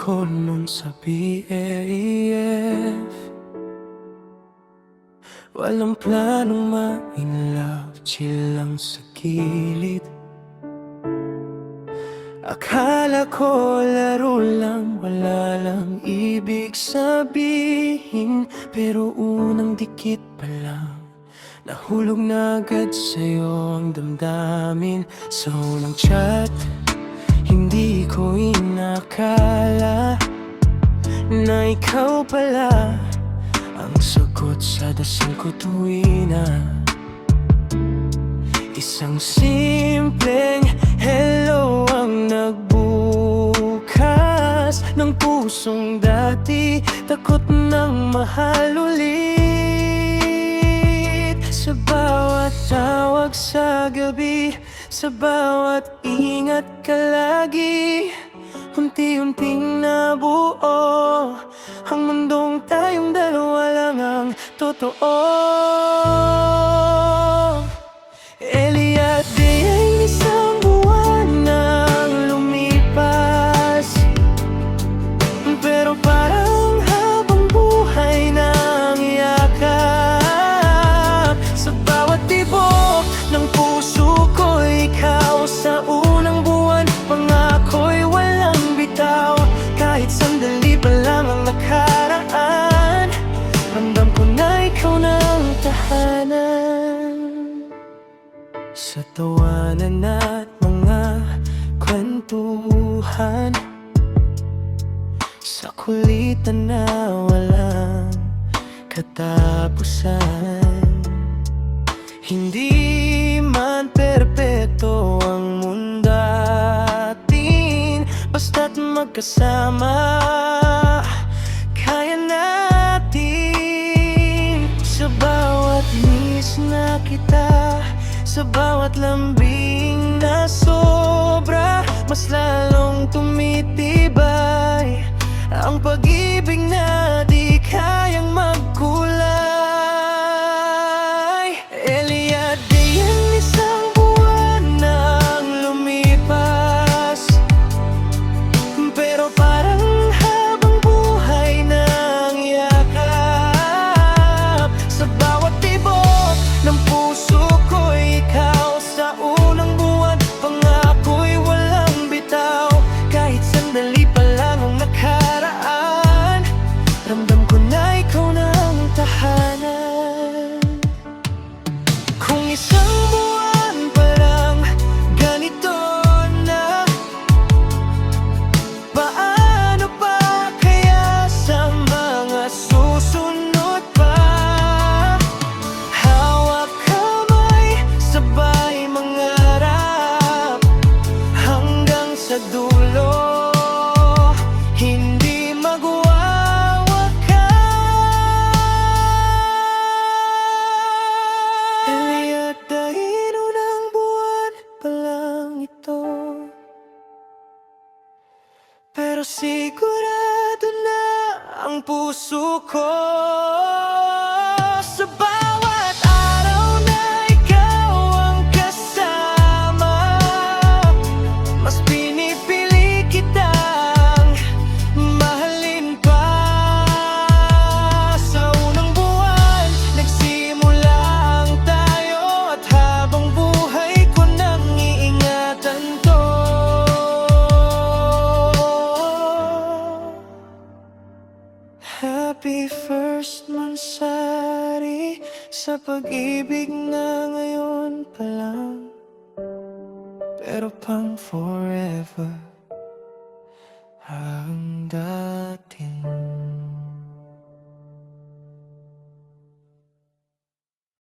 ko nung sa BAF. Walang planong ma-inlove, chill lang sa gilid. Akala ko laro lang, wala lang ibig sabihin. Pero unang dikit pa lang, nahulog na agad sa'yo ang damdamin. So nang chat, hindi ko inakala na ikaw pala ang sagot sa dasal ko tuwing na isang simpleng hello ang nagbukas ng pusong dati takot ng mahal ulit. Sa bawat tawag sa gabi, sa bawat ingat ka lagi, unti-unting nabuo ang mundong tayong dalawa lang ang totoo. Elia Day ay isang buwan nang lumipas, pero parang habang buhay nang yakap. Sa bawat tibok ng puso ko, ikaw sa unang buwan, pangako'y walang bitaw. Kahit sandali pa lang ang nakaraan, ramdam ko na ikaw na ang tahanan. Sa tawanan at mga kwentuhan, sa kulitan na walang katapusan. Hindi man perpekto ang mundo atin, basta't magkasama kaya natin. Sa bawat miss na kita, sa bawat lambing na sobra, mas lalong tumitibay ang pag-ibig na di kayang magkulay. Elia Day ang isang buwan nang lumipas, pero parang habang buhay nang yakap. Sa bawat tibok ng puso ko, ikaw sa unang buwan, pangako'y walang bitaw. Kahit sandali pa lang ang nakaraan, ramdam ko na ikaw na ang tahanan. Kung isang buwan pa lang ganito na, paano pa kaya sa mga susunod pa? Hawak kamay, sabay mangarap hanggang sa dulo, hindi magwawakas. Elia Day, unang buwan pa lang ito, pero sigurado na ang puso ko. Sa bawat araw na ikaw ang kasama, mas pinipili kitang mahalin pa. Sa unang buwan, nagsimulang tayo, at habang buhay ko nang iingatan to. Happy first mansari sa pag-ibig na ngayon pa lang, pero pang forever ang dating.